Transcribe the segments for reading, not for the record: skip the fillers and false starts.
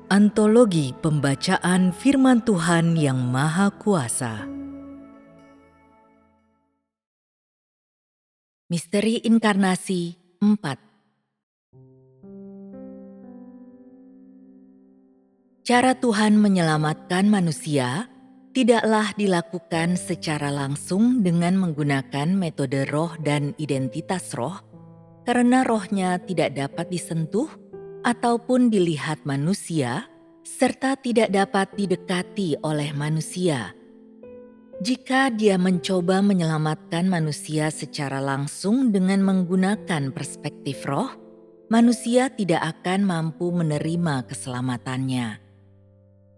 Antologi Pembacaan Firman Tuhan yang Maha Kuasa. Misteri Inkarnasi 4. Cara Tuhan menyelamatkan manusia tidaklah dilakukan secara langsung dengan menggunakan metode roh dan identitas roh, karena rohnya tidak dapat disentuh ataupun dilihat manusia, serta tidak dapat didekati oleh manusia. Jika Dia mencoba menyelamatkan manusia secara langsung dengan menggunakan perspektif roh, manusia tidak akan mampu menerima keselamatannya.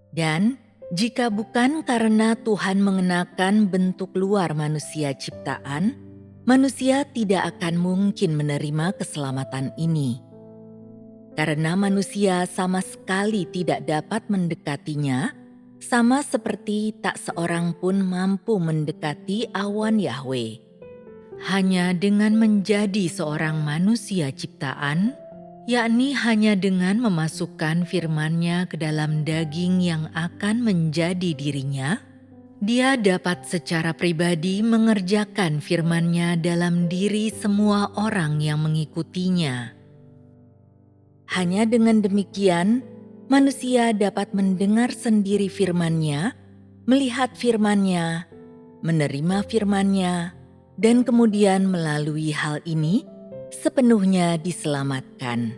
Dan jika bukan karena Tuhan mengenakan bentuk luar manusia ciptaan, manusia tidak akan mungkin menerima keselamatan ini. Karena manusia sama sekali tidak dapat mendekatinya, sama seperti tak seorang pun mampu mendekati awan Yahweh. Hanya dengan menjadi seorang manusia ciptaan, yakni hanya dengan memasukkan firman-Nya ke dalam daging yang akan menjadi dirinya, Dia dapat secara pribadi mengerjakan firman-Nya dalam diri semua orang yang mengikutinya. Hanya dengan demikian, manusia dapat mendengar sendiri firman-Nya, melihat firman-Nya, menerima firman-Nya, dan kemudian melalui hal ini sepenuhnya diselamatkan.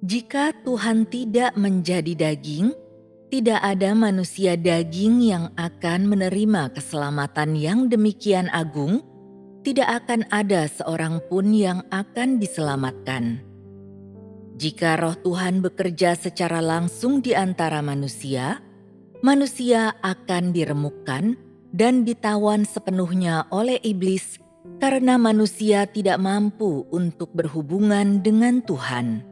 Jika Tuhan tidak menjadi daging, tidak ada manusia daging yang akan menerima keselamatan yang demikian agung, tidak akan ada seorang pun yang akan diselamatkan. Jika roh Tuhan bekerja secara langsung di antara manusia, manusia akan diremukkan dan ditawan sepenuhnya oleh iblis karena manusia tidak mampu untuk berhubungan dengan Tuhan.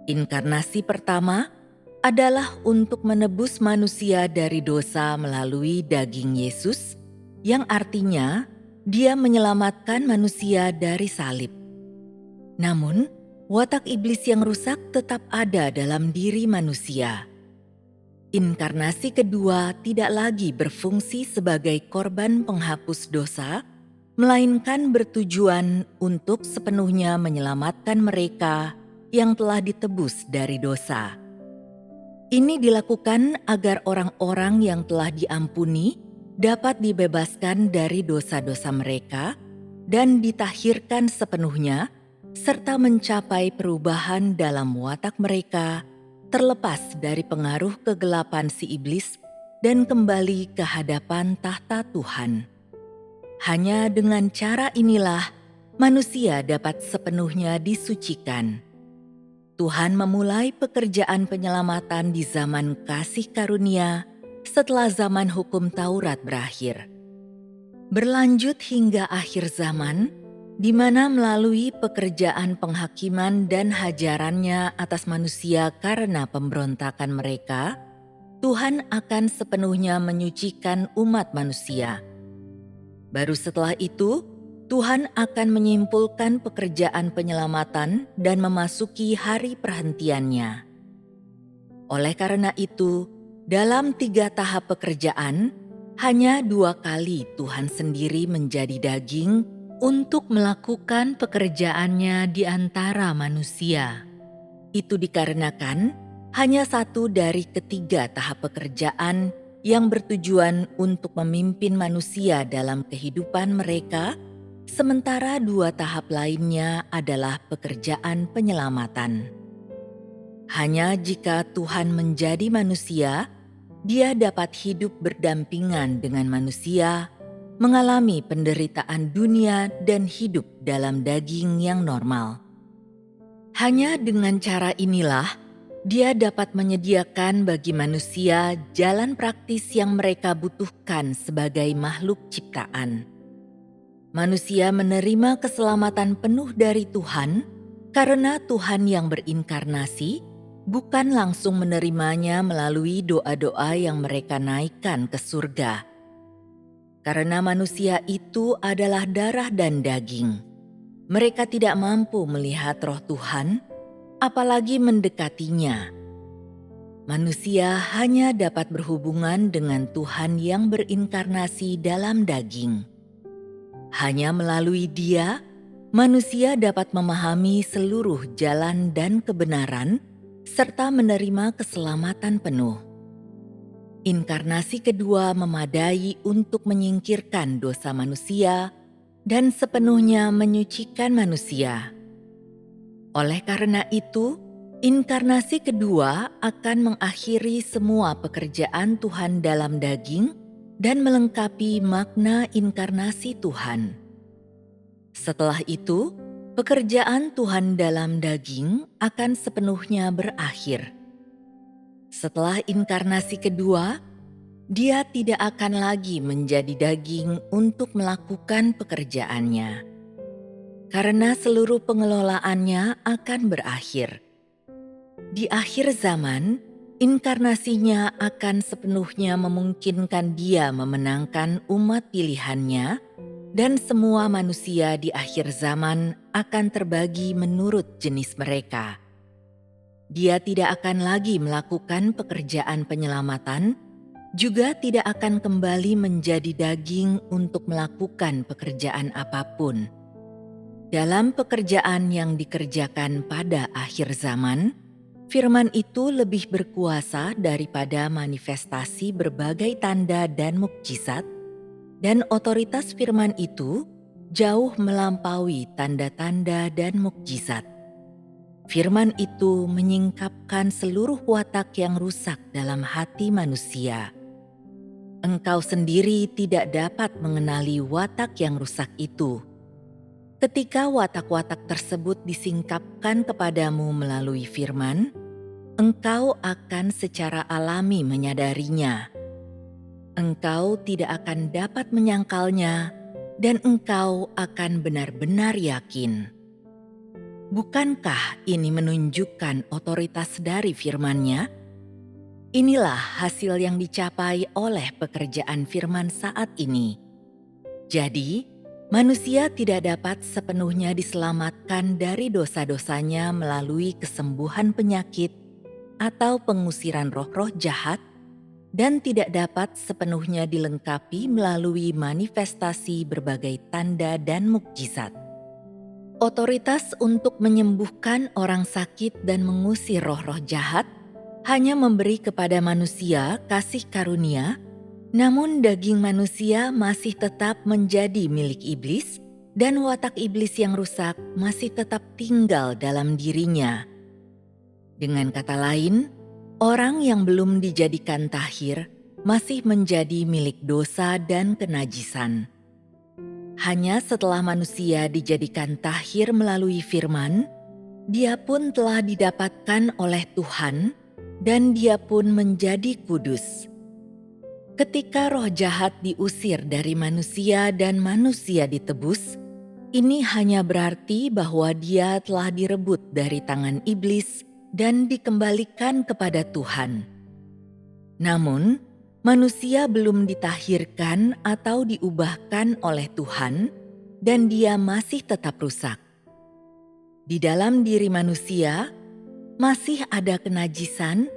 Inkarnasi pertama adalah untuk menebus manusia dari dosa melalui daging Yesus, yang artinya Dia menyelamatkan manusia dari salib. Namun, watak iblis yang rusak tetap ada dalam diri manusia. Inkarnasi kedua tidak lagi berfungsi sebagai korban penghapus dosa, melainkan bertujuan untuk sepenuhnya menyelamatkan mereka yang telah ditebus dari dosa. Ini dilakukan agar orang-orang yang telah diampuni dapat dibebaskan dari dosa-dosa mereka dan ditahirkan sepenuhnya, serta mencapai perubahan dalam watak mereka, terlepas dari pengaruh kegelapan si iblis dan kembali ke hadapan tahta Tuhan. Hanya dengan cara inilah manusia dapat sepenuhnya disucikan. Tuhan memulai pekerjaan penyelamatan di zaman kasih karunia setelah zaman hukum Taurat berakhir. Berlanjut hingga akhir zaman, di mana melalui pekerjaan penghakiman dan hajarannya atas manusia karena pemberontakan mereka, Tuhan akan sepenuhnya menyucikan umat manusia. Baru setelah itu, Tuhan akan menyimpulkan pekerjaan penyelamatan dan memasuki hari perhentiannya. Oleh karena itu, dalam 3 tahap pekerjaan, hanya 2 kali Tuhan sendiri menjadi daging untuk melakukan pekerjaannya di antara manusia. Itu dikarenakan hanya 1 dari ketiga tahap pekerjaan yang bertujuan untuk memimpin manusia dalam kehidupan mereka, sementara 2 tahap lainnya adalah pekerjaan penyelamatan. Hanya jika Tuhan menjadi manusia, Dia dapat hidup berdampingan dengan manusia, mengalami penderitaan dunia dan hidup dalam daging yang normal. Hanya dengan cara inilah, Dia dapat menyediakan bagi manusia jalan praktis yang mereka butuhkan sebagai makhluk ciptaan. Manusia menerima keselamatan penuh dari Tuhan karena Tuhan yang berinkarnasi bukan langsung menerimanya melalui doa-doa yang mereka naikkan ke surga. Karena manusia itu adalah darah dan daging, mereka tidak mampu melihat roh Tuhan, apalagi mendekatinya. Manusia hanya dapat berhubungan dengan Tuhan yang berinkarnasi dalam daging. Hanya melalui Dia, manusia dapat memahami seluruh jalan dan kebenaran, serta menerima keselamatan penuh. Inkarnasi kedua memadai untuk menyingkirkan dosa manusia dan sepenuhnya menyucikan manusia. Oleh karena itu, inkarnasi kedua akan mengakhiri semua pekerjaan Tuhan dalam daging dan melengkapi makna inkarnasi Tuhan. Setelah itu, pekerjaan Tuhan dalam daging akan sepenuhnya berakhir. Setelah inkarnasi kedua, Dia tidak akan lagi menjadi daging untuk melakukan pekerjaannya, karena seluruh pengelolaannya akan berakhir. Di akhir zaman, inkarnasinya akan sepenuhnya memungkinkan Dia memenangkan umat pilihannya, dan semua manusia di akhir zaman akan terbagi menurut jenis mereka. Dia tidak akan lagi melakukan pekerjaan penyelamatan, juga tidak akan kembali menjadi daging untuk melakukan pekerjaan apapun. Dalam pekerjaan yang dikerjakan pada akhir zaman, firman itu lebih berkuasa daripada manifestasi berbagai tanda dan mukjizat, dan otoritas firman itu jauh melampaui tanda-tanda dan mukjizat. Firman itu menyingkapkan seluruh watak yang rusak dalam hati manusia. Engkau sendiri tidak dapat mengenali watak yang rusak itu. Ketika watak-watak tersebut disingkapkan kepadamu melalui firman, engkau akan secara alami menyadarinya. Engkau tidak akan dapat menyangkalnya, dan engkau akan benar-benar yakin. Bukankah ini menunjukkan otoritas dari firman-Nya? Inilah hasil yang dicapai oleh pekerjaan firman saat ini. Jadi, manusia tidak dapat sepenuhnya diselamatkan dari dosa-dosanya melalui kesembuhan penyakit atau pengusiran roh-roh jahat, dan tidak dapat sepenuhnya dilengkapi melalui manifestasi berbagai tanda dan mukjizat. Otoritas untuk menyembuhkan orang sakit dan mengusir roh-roh jahat hanya memberi kepada manusia kasih karunia, namun daging manusia masih tetap menjadi milik iblis, dan watak iblis yang rusak masih tetap tinggal dalam dirinya. Dengan kata lain, orang yang belum dijadikan tahir masih menjadi milik dosa dan kenajisan. Hanya setelah manusia dijadikan tahir melalui firman, dia pun telah didapatkan oleh Tuhan dan dia pun menjadi kudus. Ketika roh jahat diusir dari manusia dan manusia ditebus, ini hanya berarti bahwa dia telah direbut dari tangan iblis dan dikembalikan kepada Tuhan. Namun, manusia belum ditahirkan atau diubahkan oleh Tuhan, dan dia masih tetap rusak. Di dalam diri manusia masih ada kenajisan,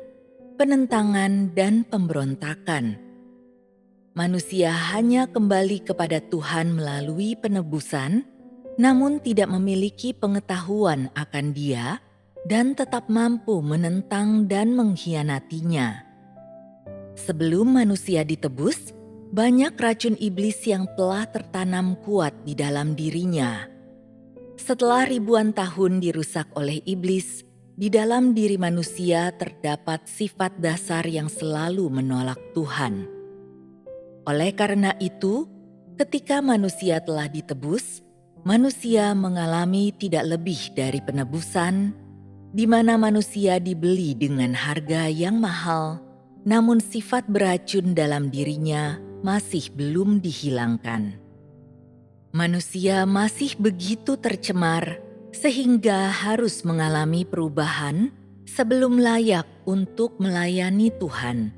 penentangan, dan pemberontakan. Manusia hanya kembali kepada Tuhan melalui penebusan, namun tidak memiliki pengetahuan akan Dia dan tetap mampu menentang dan mengkhianatinya. Sebelum manusia ditebus, banyak racun iblis yang telah tertanam kuat di dalam dirinya. Setelah ribuan tahun dirusak oleh iblis, di dalam diri manusia terdapat sifat dasar yang selalu menolak Tuhan. Oleh karena itu, ketika manusia telah ditebus, manusia mengalami tidak lebih dari penebusan, di mana manusia dibeli dengan harga yang mahal, namun sifat beracun dalam dirinya masih belum dihilangkan. Manusia masih begitu tercemar sehingga harus mengalami perubahan sebelum layak untuk melayani Tuhan.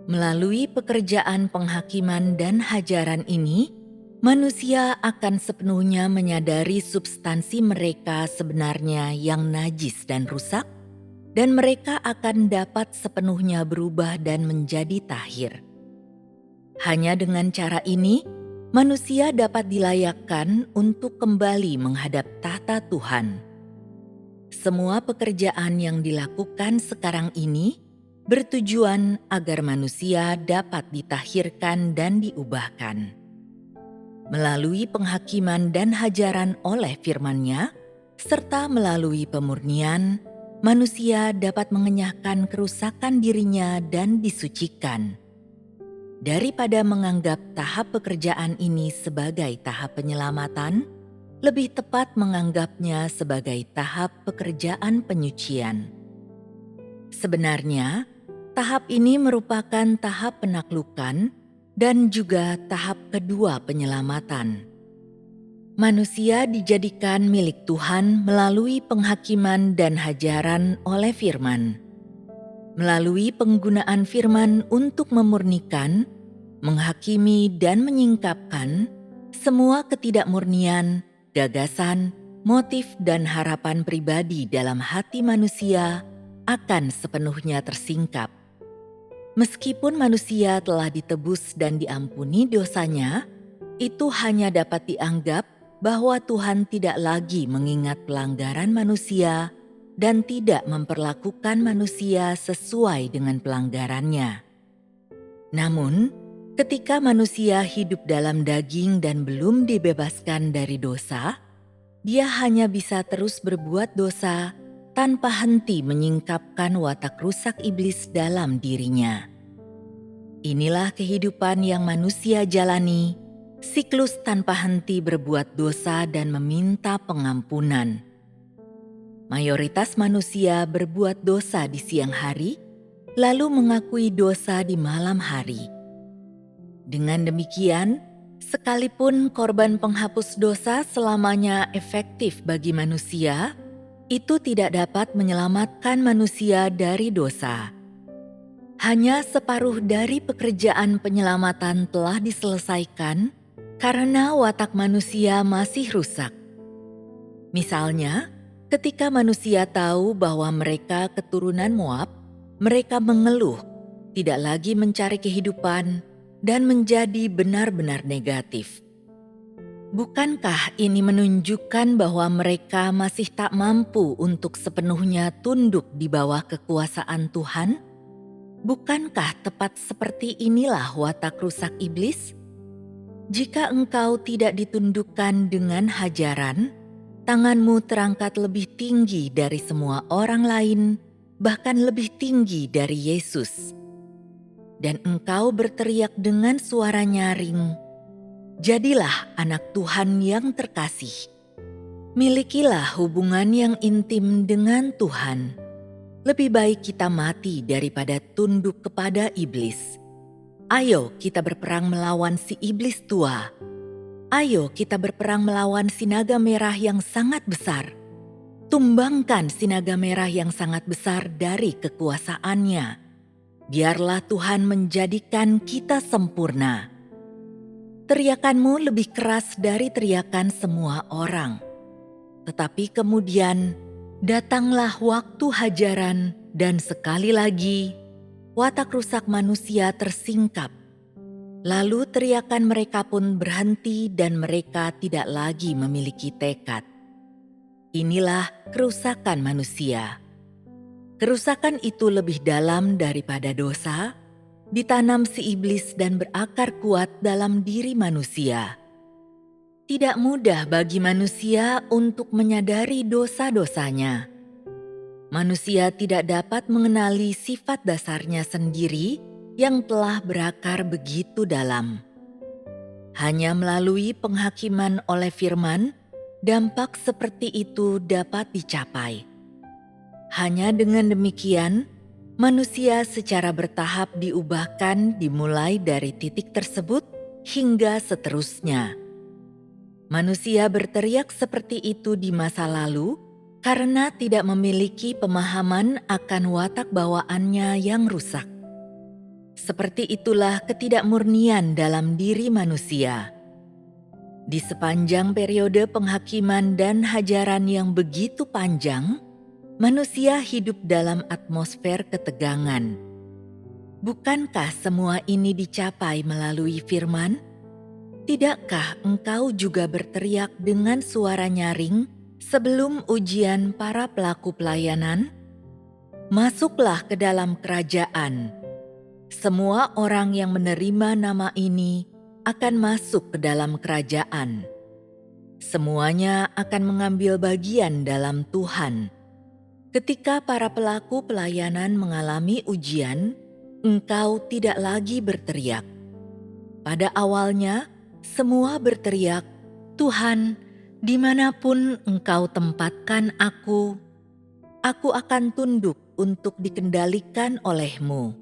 Melalui pekerjaan penghakiman dan hajaran ini, manusia akan sepenuhnya menyadari substansi mereka sebenarnya yang najis dan rusak, dan mereka akan dapat sepenuhnya berubah dan menjadi tahir. Hanya dengan cara ini, manusia dapat dilayakkan untuk kembali menghadap tahta Tuhan. Semua pekerjaan yang dilakukan sekarang ini bertujuan agar manusia dapat ditahirkan dan diubahkan. Melalui penghakiman dan hajaran oleh firman-Nya, serta melalui pemurnian, manusia dapat mengenyahkan kerusakan dirinya dan disucikan. Daripada menganggap tahap pekerjaan ini sebagai tahap penyelamatan, lebih tepat menganggapnya sebagai tahap pekerjaan penyucian. Sebenarnya, tahap ini merupakan tahap penaklukan dan juga tahap kedua penyelamatan. Manusia dijadikan milik Tuhan melalui penghakiman dan hajaran oleh firman. Melalui penggunaan firman untuk memurnikan, menghakimi dan menyingkapkan, semua ketidakmurnian, gagasan, motif dan harapan pribadi dalam hati manusia akan sepenuhnya tersingkap. Meskipun manusia telah ditebus dan diampuni dosanya, itu hanya dapat dianggap bahwa Tuhan tidak lagi mengingat pelanggaran manusia dan tidak memperlakukan manusia sesuai dengan pelanggarannya. Namun, ketika manusia hidup dalam daging dan belum dibebaskan dari dosa, dia hanya bisa terus berbuat dosa tanpa henti menyingkapkan watak rusak iblis dalam dirinya. Inilah kehidupan yang manusia jalani, siklus tanpa henti berbuat dosa dan meminta pengampunan. Mayoritas manusia berbuat dosa di siang hari, lalu mengakui dosa di malam hari. Dengan demikian, sekalipun korban penghapus dosa selamanya efektif bagi manusia, itu tidak dapat menyelamatkan manusia dari dosa. Hanya separuh dari pekerjaan penyelamatan telah diselesaikan karena watak manusia masih rusak. Misalnya, ketika manusia tahu bahwa mereka keturunan Moab, mereka mengeluh, tidak lagi mencari kehidupan, dan menjadi benar-benar negatif. Bukankah ini menunjukkan bahwa mereka masih tak mampu untuk sepenuhnya tunduk di bawah kekuasaan Tuhan? Bukankah tepat seperti inilah watak rusak iblis? Jika engkau tidak ditundukkan dengan hajaran, tanganmu terangkat lebih tinggi dari semua orang lain, bahkan lebih tinggi dari Yesus. Dan engkau berteriak dengan suara nyaring, "Jadilah anak Tuhan yang terkasih." Milikilah hubungan yang intim dengan Tuhan. Lebih baik kita mati daripada tunduk kepada iblis. Ayo kita berperang melawan si iblis tua. Ayo kita berperang melawan si naga merah yang sangat besar. Tumbangkan si naga merah yang sangat besar dari kekuasaannya. Biarlah Tuhan menjadikan kita sempurna. Teriakanmu lebih keras dari teriakan semua orang. Tetapi kemudian datanglah waktu hajaran dan sekali lagi watak rusak manusia tersingkap. Lalu teriakan mereka pun berhenti dan mereka tidak lagi memiliki tekad. Inilah kerusakan manusia. Kerusakan itu lebih dalam daripada dosa, ditanam si iblis dan berakar kuat dalam diri manusia. Tidak mudah bagi manusia untuk menyadari dosa-dosanya. Manusia tidak dapat mengenali sifat dasarnya sendiri yang telah berakar begitu dalam. Hanya melalui penghakiman oleh firman, dampak seperti itu dapat dicapai. Hanya dengan demikian, manusia secara bertahap diubahkan dimulai dari titik tersebut hingga seterusnya. Manusia berteriak seperti itu di masa lalu karena tidak memiliki pemahaman akan watak bawaannya yang rusak. Seperti itulah ketidakmurnian dalam diri manusia. Di sepanjang periode penghakiman dan hajaran yang begitu panjang, Manusia hidup dalam atmosfer ketegangan. Bukankah semua ini dicapai melalui firman? Tidakkah engkau juga berteriak dengan suara nyaring sebelum ujian para pelaku pelayanan? Masuklah ke dalam kerajaan. Semua orang yang menerima nama ini akan masuk ke dalam kerajaan. Semuanya akan mengambil bagian dalam Tuhan. Ketika para pelaku pelayanan mengalami ujian, engkau tidak lagi berteriak. Pada awalnya, semua berteriak, "Tuhan, dimanapun Engkau tempatkan aku akan tunduk untuk dikendalikan oleh-Mu."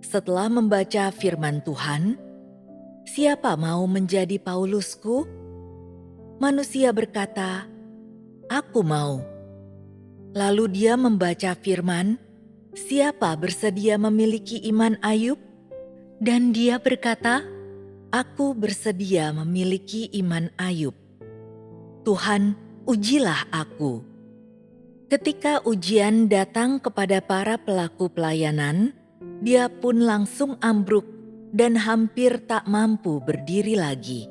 Setelah membaca firman Tuhan, siapa mau menjadi Paulusku? Manusia berkata, "Aku mau." Lalu dia membaca firman, siapa bersedia memiliki iman Ayub? Dan dia berkata, "Aku bersedia memiliki iman Ayub." Tuhan, ujilah aku. Ketika ujian datang kepada para pelaku pelayanan, dia pun langsung ambruk dan hampir tak mampu berdiri lagi.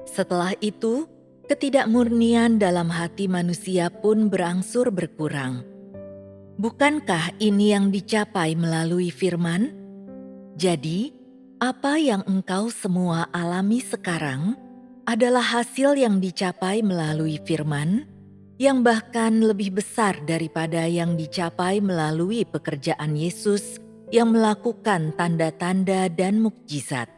Setelah itu, ketidakmurnian dalam hati manusia pun berangsur berkurang. Bukankah ini yang dicapai melalui firman? Jadi, apa yang engkau semua alami sekarang adalah hasil yang dicapai melalui firman, yang bahkan lebih besar daripada yang dicapai melalui pekerjaan Yesus yang melakukan tanda-tanda dan mukjizat.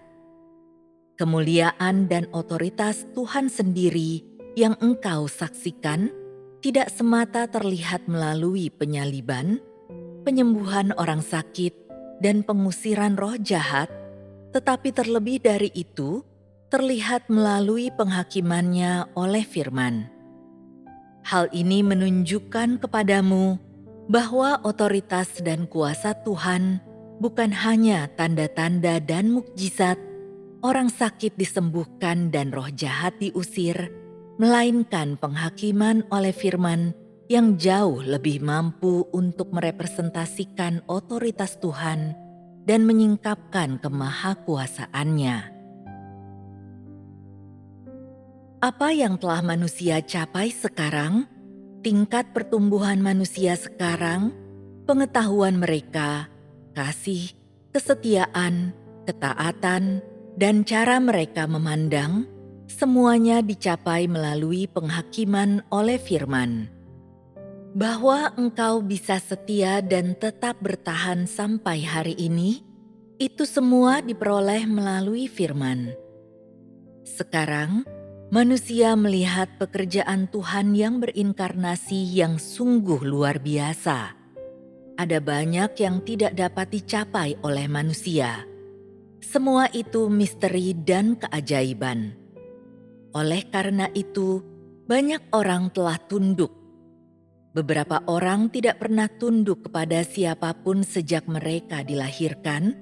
Kemuliaan dan otoritas Tuhan sendiri yang engkau saksikan tidak semata terlihat melalui penyaliban, penyembuhan orang sakit, dan pengusiran roh jahat, tetapi terlebih dari itu terlihat melalui penghakimannya oleh firman. Hal ini menunjukkan kepadamu bahwa otoritas dan kuasa Tuhan bukan hanya tanda-tanda dan mukjizat, orang sakit disembuhkan dan roh jahat diusir, melainkan penghakiman oleh firman yang jauh lebih mampu untuk merepresentasikan otoritas Tuhan dan menyingkapkan kemahakuasaannya. Apa yang telah manusia capai sekarang, tingkat pertumbuhan manusia sekarang, pengetahuan mereka, kasih, kesetiaan, ketaatan, dan cara mereka memandang, semuanya dicapai melalui penghakiman oleh firman. Bahwa engkau bisa setia dan tetap bertahan sampai hari ini, itu semua diperoleh melalui firman. Sekarang, manusia melihat pekerjaan Tuhan yang berinkarnasi yang sungguh luar biasa. Ada banyak yang tidak dapat dicapai oleh manusia. Semua itu misteri dan keajaiban. Oleh karena itu, banyak orang telah tunduk. Beberapa orang tidak pernah tunduk kepada siapapun sejak mereka dilahirkan.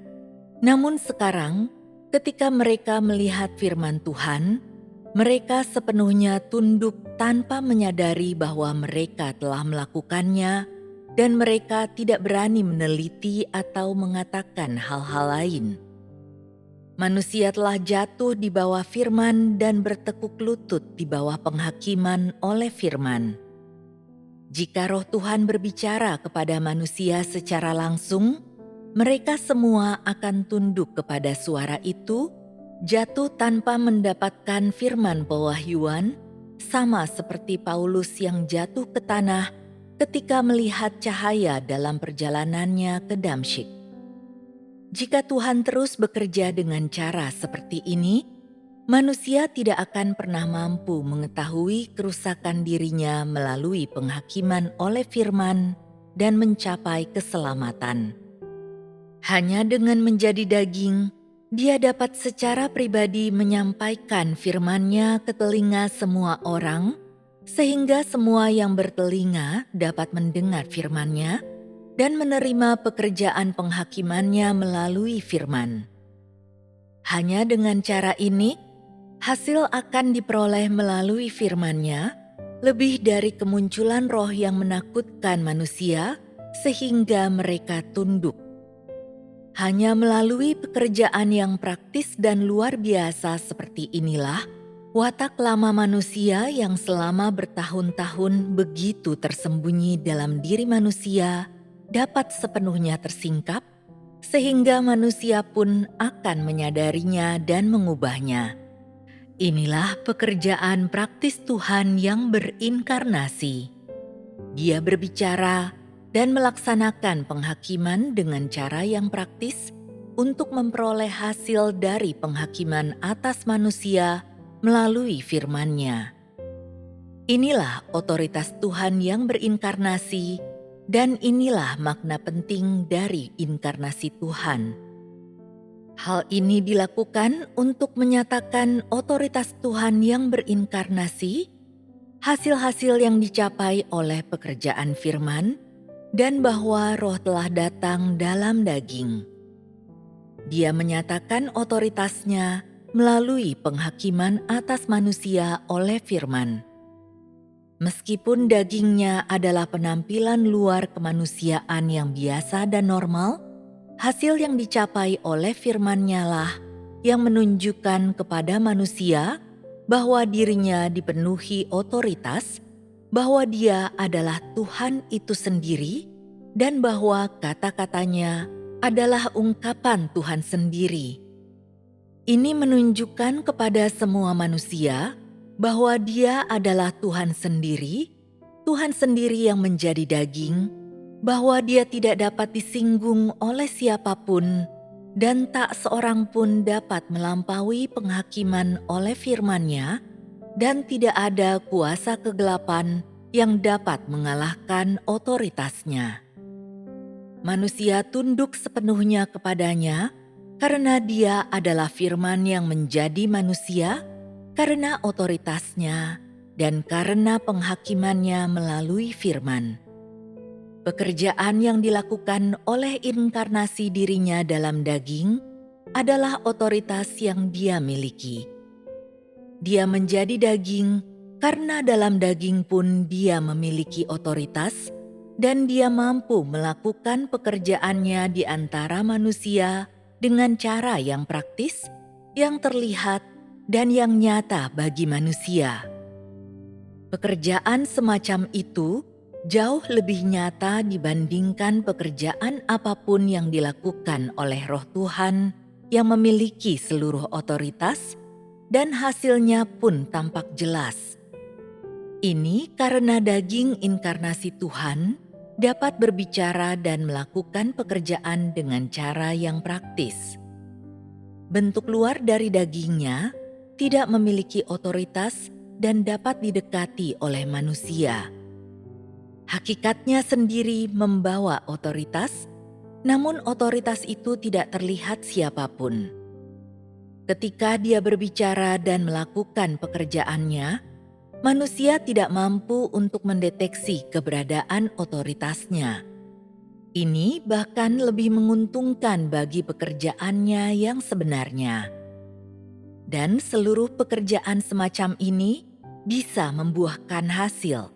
Namun sekarang, ketika mereka melihat firman Tuhan, mereka sepenuhnya tunduk tanpa menyadari bahwa mereka telah melakukannya, dan mereka tidak berani meneliti atau mengatakan hal-hal lain. Manusia telah jatuh di bawah firman dan bertekuk lutut di bawah penghakiman oleh firman. Jika Roh Tuhan berbicara kepada manusia secara langsung, mereka semua akan tunduk kepada suara itu, jatuh tanpa mendapatkan firman pewahyuan, sama seperti Paulus yang jatuh ke tanah ketika melihat cahaya dalam perjalanannya ke Damsyik. Jika Tuhan terus bekerja dengan cara seperti ini, manusia tidak akan pernah mampu mengetahui kerusakan dirinya melalui penghakiman oleh firman dan mencapai keselamatan. Hanya dengan menjadi daging, dia dapat secara pribadi menyampaikan firman-Nya ke telinga semua orang, sehingga semua yang bertelinga dapat mendengar firman-Nya dan menerima pekerjaan penghakimannya melalui firman. Hanya dengan cara ini, hasil akan diperoleh melalui firman-Nya, lebih dari kemunculan roh yang menakutkan manusia sehingga mereka tunduk. Hanya melalui pekerjaan yang praktis dan luar biasa seperti inilah, watak lama manusia yang selama bertahun-tahun begitu tersembunyi dalam diri manusia dapat sepenuhnya tersingkap, sehingga manusia pun akan menyadarinya dan mengubahnya. Inilah pekerjaan praktis Tuhan yang berinkarnasi. Dia berbicara dan melaksanakan penghakiman dengan cara yang praktis untuk memperoleh hasil dari penghakiman atas manusia melalui firman-Nya. Inilah otoritas Tuhan yang berinkarnasi, dan inilah makna penting dari inkarnasi Tuhan. Hal ini dilakukan untuk menyatakan otoritas Tuhan yang berinkarnasi, hasil-hasil yang dicapai oleh pekerjaan firman, dan bahwa Roh telah datang dalam daging. Dia menyatakan otoritasnya melalui penghakiman atas manusia oleh firman. Meskipun dagingnya adalah penampilan luar kemanusiaan yang biasa dan normal, hasil yang dicapai oleh firman-Nya lah yang menunjukkan kepada manusia bahwa dirinya dipenuhi otoritas, bahwa dia adalah Tuhan itu sendiri, dan bahwa kata-katanya adalah ungkapan Tuhan sendiri. Ini menunjukkan kepada semua manusia bahwa Dia adalah Tuhan sendiri yang menjadi daging, bahwa Dia tidak dapat disinggung oleh siapapun, dan tak seorang pun dapat melampaui penghakiman oleh firman-Nya, dan tidak ada kuasa kegelapan yang dapat mengalahkan otoritasnya. Manusia tunduk sepenuhnya kepadanya karena Dia adalah firman yang menjadi manusia, karena otoritasnya, dan karena penghakimannya melalui firman. Pekerjaan yang dilakukan oleh inkarnasi dirinya dalam daging adalah otoritas yang Dia miliki. Dia menjadi daging karena dalam daging pun Dia memiliki otoritas, dan Dia mampu melakukan pekerjaannya di antara manusia dengan cara yang praktis, yang terlihat, dan yang nyata bagi manusia. Pekerjaan semacam itu jauh lebih nyata dibandingkan pekerjaan apapun yang dilakukan oleh Roh Tuhan yang memiliki seluruh otoritas, dan hasilnya pun tampak jelas. Ini karena daging inkarnasi Tuhan dapat berbicara dan melakukan pekerjaan dengan cara yang praktis. Bentuk luar dari dagingnya tidak memiliki otoritas dan dapat didekati oleh manusia. Hakikatnya sendiri membawa otoritas, namun otoritas itu tidak terlihat siapapun. Ketika Dia berbicara dan melakukan pekerjaannya, manusia tidak mampu untuk mendeteksi keberadaan otoritasnya. Ini bahkan lebih menguntungkan bagi pekerjaannya yang sebenarnya. Dan seluruh pekerjaan semacam ini bisa membuahkan hasil.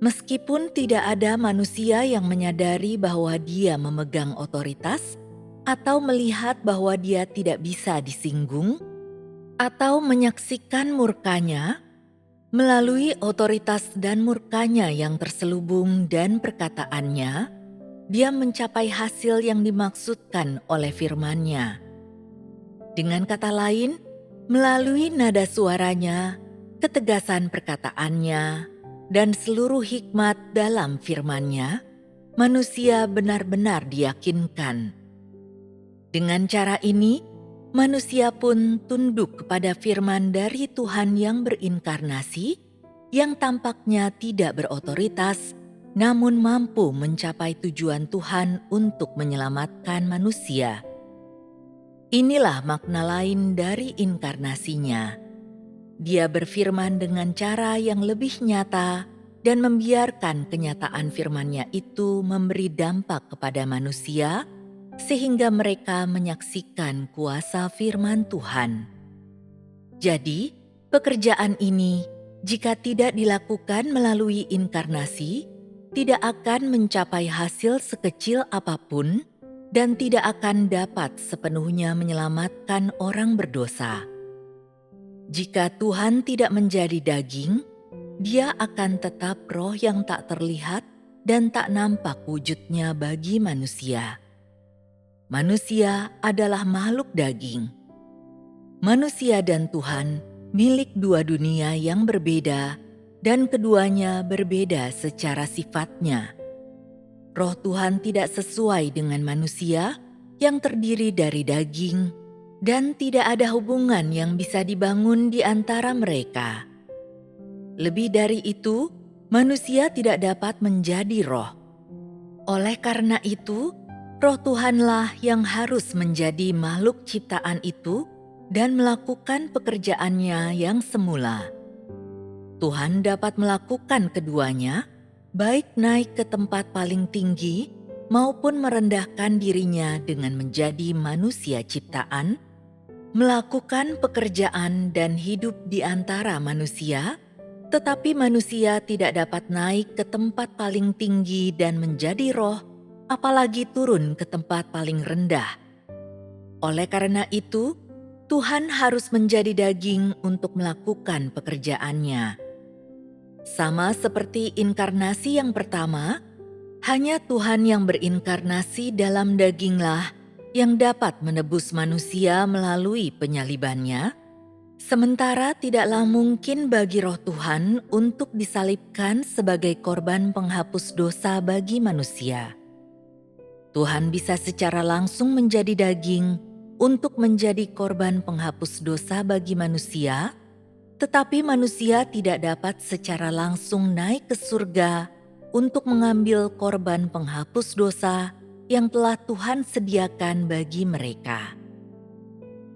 Meskipun tidak ada manusia yang menyadari bahwa dia memegang otoritas, atau melihat bahwa dia tidak bisa disinggung, atau menyaksikan murkanya, melalui otoritas dan murkanya yang terselubung dan perkataannya, dia mencapai hasil yang dimaksudkan oleh firman-Nya. Dengan kata lain, melalui nada suaranya, ketegasan perkataannya, dan seluruh hikmat dalam firman-Nya, manusia benar-benar diyakinkan. Dengan cara ini, manusia pun tunduk kepada firman dari Tuhan yang berinkarnasi, yang tampaknya tidak berotoritas, namun mampu mencapai tujuan Tuhan untuk menyelamatkan manusia. Inilah makna lain dari inkarnasinya. Dia berfirman dengan cara yang lebih nyata dan membiarkan kenyataan firman-Nya itu memberi dampak kepada manusia, sehingga mereka menyaksikan kuasa firman Tuhan. Jadi, pekerjaan ini Jika tidak dilakukan melalui inkarnasi, tidak akan mencapai hasil sekecil apapun dan tidak akan dapat sepenuhnya menyelamatkan orang berdosa. Jika Tuhan tidak menjadi daging, Dia akan tetap roh yang tak terlihat dan tak nampak wujudnya bagi manusia. Manusia adalah makhluk daging. Manusia dan Tuhan milik dua dunia yang berbeda, dan keduanya berbeda secara sifatnya. Roh Tuhan tidak sesuai dengan manusia yang terdiri dari daging, dan tidak ada hubungan yang bisa dibangun di antara mereka. Lebih dari itu, manusia tidak dapat menjadi roh. Oleh karena itu, Roh Tuhanlah yang harus menjadi makhluk ciptaan itu dan melakukan pekerjaannya yang semula. Tuhan dapat melakukan keduanya, baik naik ke tempat paling tinggi maupun merendahkan dirinya dengan menjadi manusia ciptaan, melakukan pekerjaan dan hidup di antara manusia, tetapi manusia tidak dapat naik ke tempat paling tinggi dan menjadi roh, apalagi turun ke tempat paling rendah. Oleh karena itu, Tuhan harus menjadi daging untuk melakukan pekerjaannya. Sama seperti inkarnasi yang pertama, hanya Tuhan yang berinkarnasi dalam daginglah yang dapat menebus manusia melalui penyalibannya, sementara tidaklah mungkin bagi roh Tuhan untuk disalibkan sebagai korban penghapus dosa bagi manusia. Tuhan bisa secara langsung menjadi daging untuk menjadi korban penghapus dosa bagi manusia, tetapi manusia tidak dapat secara langsung naik ke surga untuk mengambil korban penghapus dosa yang telah Tuhan sediakan bagi mereka.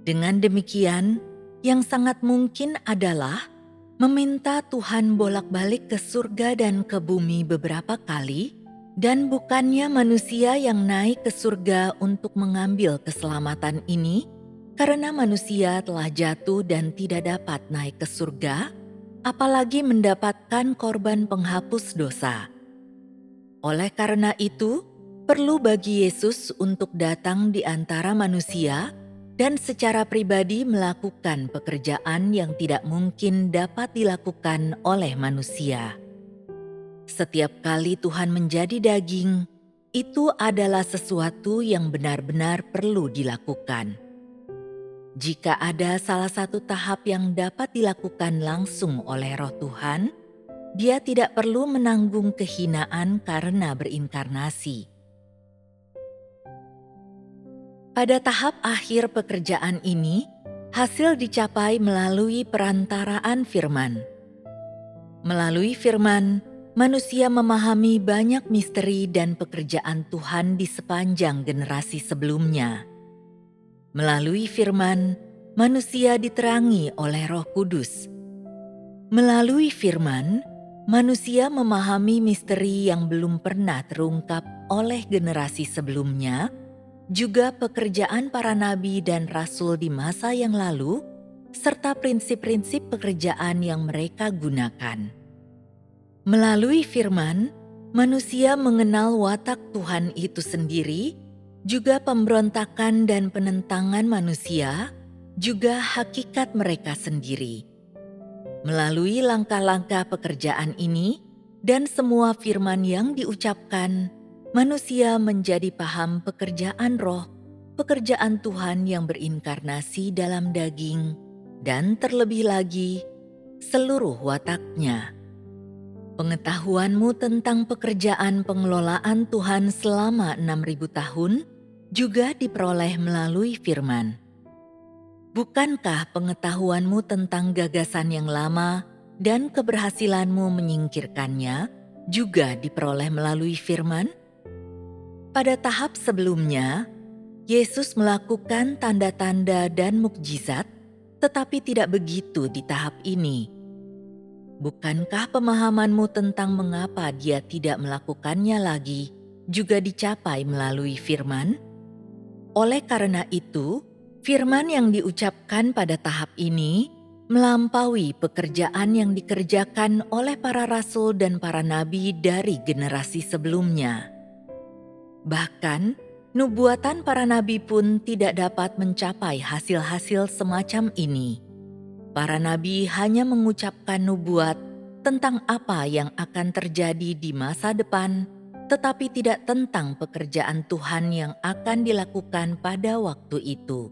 Dengan demikian, yang sangat mungkin adalah meminta Tuhan bolak-balik ke surga dan ke bumi beberapa kali, dan bukannya manusia yang naik ke surga untuk mengambil keselamatan ini, karena manusia telah jatuh dan tidak dapat naik ke surga, apalagi mendapatkan korban penghapus dosa. Oleh karena itu, perlu bagi Yesus untuk datang di antara manusia dan secara pribadi melakukan pekerjaan yang tidak mungkin dapat dilakukan oleh manusia. Setiap kali Tuhan menjadi daging, itu adalah sesuatu yang benar-benar perlu dilakukan. Jika ada salah satu tahap yang dapat dilakukan langsung oleh Roh Tuhan, Dia tidak perlu menanggung kehinaan karena berinkarnasi. Pada tahap akhir pekerjaan ini, hasil dicapai melalui perantaraan firman. Melalui firman, manusia memahami banyak misteri dan pekerjaan Tuhan di sepanjang generasi sebelumnya. Melalui firman, manusia diterangi oleh Roh Kudus. Melalui firman, manusia memahami misteri yang belum pernah terungkap oleh generasi sebelumnya, juga pekerjaan para nabi dan rasul di masa yang lalu, serta prinsip-prinsip pekerjaan yang mereka gunakan. Melalui firman, manusia mengenal watak Tuhan itu sendiri, juga pemberontakan dan penentangan manusia, juga hakikat mereka sendiri. Melalui langkah-langkah pekerjaan ini dan semua firman yang diucapkan, manusia menjadi paham pekerjaan roh, pekerjaan Tuhan yang berinkarnasi dalam daging, dan terlebih lagi, seluruh wataknya. Pengetahuanmu tentang pekerjaan pengelolaan Tuhan selama 6.000 tahun juga diperoleh melalui firman. Bukankah pengetahuanmu tentang gagasan yang lama dan keberhasilanmu menyingkirkannya juga diperoleh melalui firman? Pada tahap sebelumnya, Yesus melakukan tanda-tanda dan mukjizat, tetapi tidak begitu di tahap ini. Bukankah pemahamanmu tentang mengapa Dia tidak melakukannya lagi juga dicapai melalui firman? Oleh karena itu, firman yang diucapkan pada tahap ini melampaui pekerjaan yang dikerjakan oleh para rasul dan para nabi dari generasi sebelumnya. Bahkan, nubuatan para nabi pun tidak dapat mencapai hasil-hasil semacam ini. Para nabi hanya mengucapkan nubuat tentang apa yang akan terjadi di masa depan, tetapi tidak tentang pekerjaan Tuhan yang akan dilakukan pada waktu itu.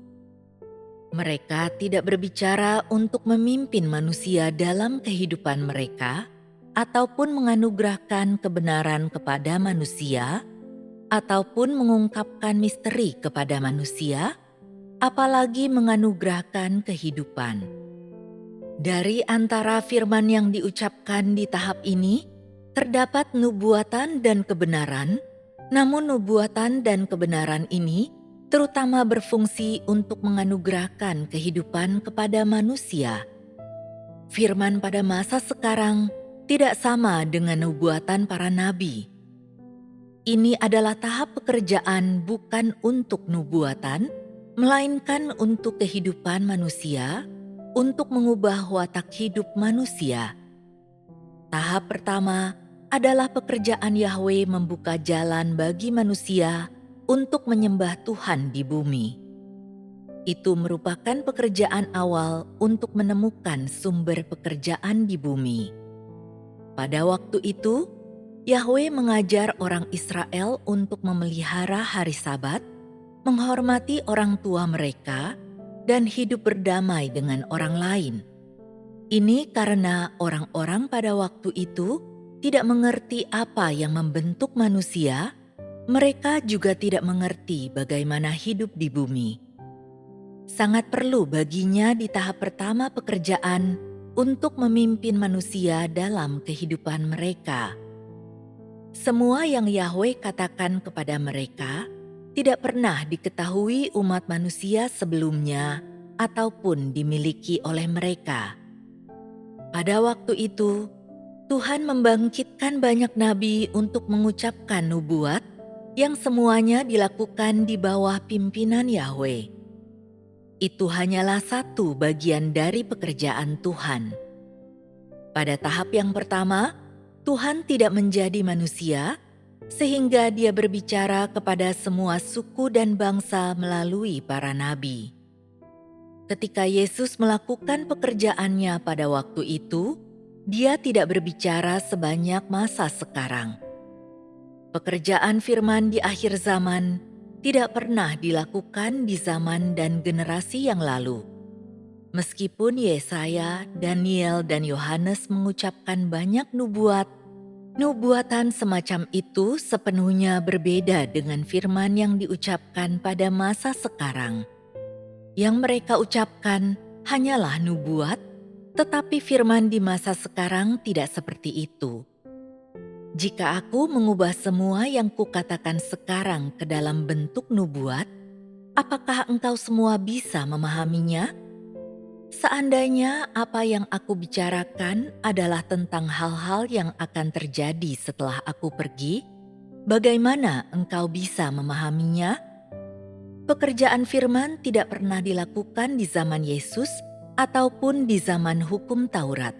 Mereka tidak berbicara untuk memimpin manusia dalam kehidupan mereka, ataupun menganugerahkan kebenaran kepada manusia, ataupun mengungkapkan misteri kepada manusia, apalagi menganugerahkan kehidupan. Dari antara firman yang diucapkan di tahap ini, terdapat nubuatan dan kebenaran, namun nubuatan dan kebenaran ini terutama berfungsi untuk menganugerahkan kehidupan kepada manusia. Firman pada masa sekarang tidak sama dengan nubuatan para nabi. Ini adalah tahap pekerjaan bukan untuk nubuatan, melainkan untuk kehidupan manusia, untuk mengubah watak hidup manusia. Tahap pertama adalah pekerjaan Yahwe membuka jalan bagi manusia untuk menyembah Tuhan di bumi. Itu merupakan pekerjaan awal untuk menemukan sumber pekerjaan di bumi. Pada waktu itu, Yahwe mengajar orang Israel untuk memelihara hari Sabat, menghormati orang tua mereka, dan hidup berdamai dengan orang lain. Ini karena orang-orang pada waktu itu tidak mengerti apa yang membentuk manusia. Mereka juga tidak mengerti bagaimana hidup di bumi. Sangat perlu baginya di tahap pertama pekerjaan untuk memimpin manusia dalam kehidupan mereka. Semua yang Yahwe katakan kepada mereka tidak pernah diketahui umat manusia sebelumnya ataupun dimiliki oleh mereka. Pada waktu itu, Tuhan membangkitkan banyak nabi untuk mengucapkan nubuat yang semuanya dilakukan di bawah pimpinan Yahwe. Itu hanyalah satu bagian dari pekerjaan Tuhan. Pada tahap yang pertama, Tuhan tidak menjadi manusia, sehingga Dia berbicara kepada semua suku dan bangsa melalui para nabi. Ketika Yesus melakukan pekerjaannya pada waktu itu, Dia tidak berbicara sebanyak masa sekarang. Pekerjaan firman di akhir zaman tidak pernah dilakukan di zaman dan generasi yang lalu. Meskipun Yesaya, Daniel, dan Yohanes mengucapkan banyak nubuatan semacam itu sepenuhnya berbeda dengan firman yang diucapkan pada masa sekarang. Yang mereka ucapkan hanyalah nubuat, tetapi firman di masa sekarang tidak seperti itu. Jika aku mengubah semua yang kukatakan sekarang ke dalam bentuk nubuat, apakah engkau semua bisa memahaminya? Seandainya apa yang aku bicarakan adalah tentang hal-hal yang akan terjadi setelah aku pergi, bagaimana engkau bisa memahaminya? Pekerjaan firman tidak pernah dilakukan di zaman Yesus ataupun di zaman hukum Taurat.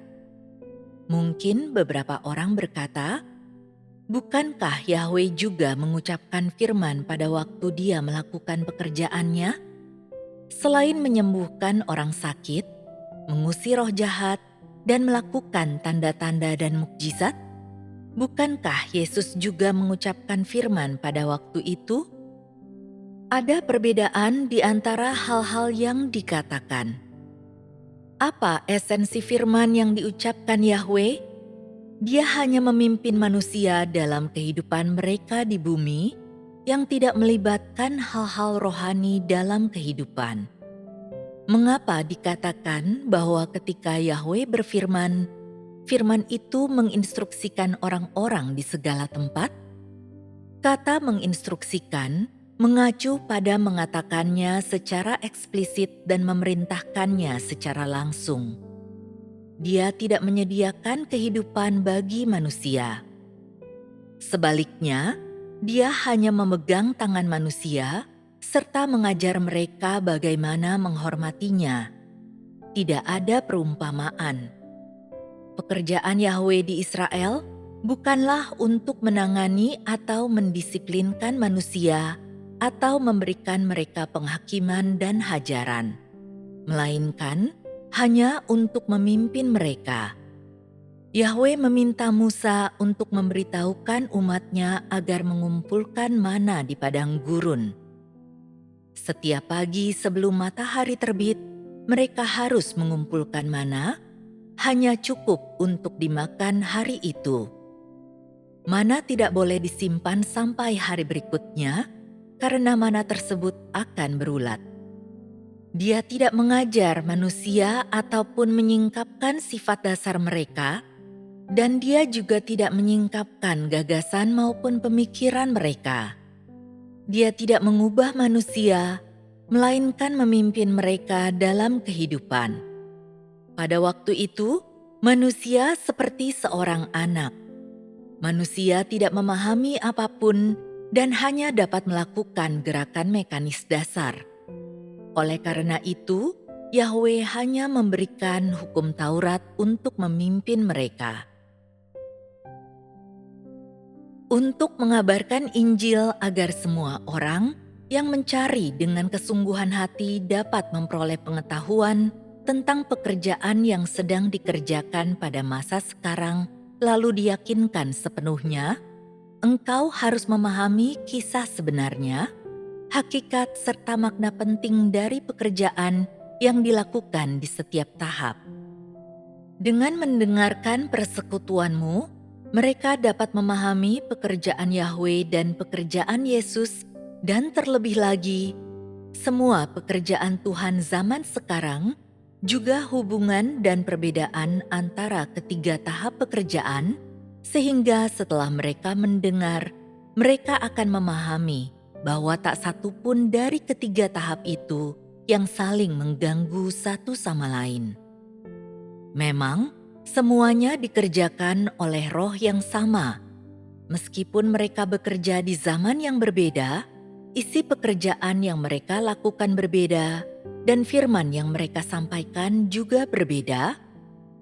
Mungkin beberapa orang berkata, bukankah Yahwe juga mengucapkan firman pada waktu Dia melakukan pekerjaannya? Selain menyembuhkan orang sakit, mengusir roh jahat, dan melakukan tanda-tanda dan mukjizat, bukankah Yesus juga mengucapkan firman pada waktu itu? Ada perbedaan di antara hal-hal yang dikatakan. Apa esensi firman yang diucapkan Yahwe? Dia hanya memimpin manusia dalam kehidupan mereka di bumi yang tidak melibatkan hal-hal rohani dalam kehidupan. Mengapa dikatakan bahwa ketika Yahwe berfirman, firman itu menginstruksikan orang-orang di segala tempat? Kata menginstruksikan mengacu pada mengatakannya secara eksplisit dan memerintahkannya secara langsung. Dia tidak menyediakan kehidupan bagi manusia. Sebaliknya, Dia hanya memegang tangan manusia serta mengajar mereka bagaimana menghormatinya. tidak ada perumpamaan. Pekerjaan Yahwe di Israel bukanlah untuk menangani atau mendisiplinkan manusia atau memberikan mereka penghakiman dan hajaran, melainkan hanya untuk memimpin mereka. Yahwe meminta Musa untuk memberitahukan umatnya agar mengumpulkan mana di padang gurun. Setiap pagi sebelum matahari terbit, mereka harus mengumpulkan mana, hanya cukup untuk dimakan hari itu. Mana tidak boleh disimpan sampai hari berikutnya, karena mana tersebut akan berulat. Dia tidak mengajar manusia ataupun menyingkapkan sifat dasar mereka, dan dia juga tidak menyingkapkan gagasan maupun pemikiran mereka. Dia tidak mengubah manusia, melainkan memimpin mereka dalam kehidupan. Pada waktu itu, manusia seperti seorang anak. Manusia tidak memahami apapun dan hanya dapat melakukan gerakan mekanis dasar. Oleh karena itu, Yahwe hanya memberikan hukum Taurat untuk memimpin mereka. Untuk mengabarkan Injil agar semua orang yang mencari dengan kesungguhan hati dapat memperoleh pengetahuan tentang pekerjaan yang sedang dikerjakan pada masa sekarang, lalu diyakinkan sepenuhnya, engkau harus memahami kisah sebenarnya, hakikat serta makna penting dari pekerjaan yang dilakukan di setiap tahap. Dengan mendengarkan persekutuanmu, mereka dapat memahami pekerjaan Yahwe dan pekerjaan Yesus, dan terlebih lagi, semua pekerjaan Tuhan zaman sekarang, juga hubungan dan perbedaan antara ketiga tahap pekerjaan, sehingga setelah mereka mendengar, mereka akan memahami bahwa tak satu pun dari ketiga tahap itu yang saling mengganggu satu sama lain. Memang, semuanya dikerjakan oleh Roh yang sama. Meskipun mereka bekerja di zaman yang berbeda, isi pekerjaan yang mereka lakukan berbeda, dan firman yang mereka sampaikan juga berbeda.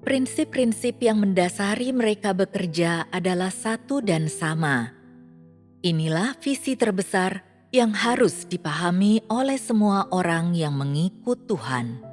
Prinsip-prinsip yang mendasari mereka bekerja adalah satu dan sama. Inilah visi terbesar yang harus dipahami oleh semua orang yang mengikut Tuhan.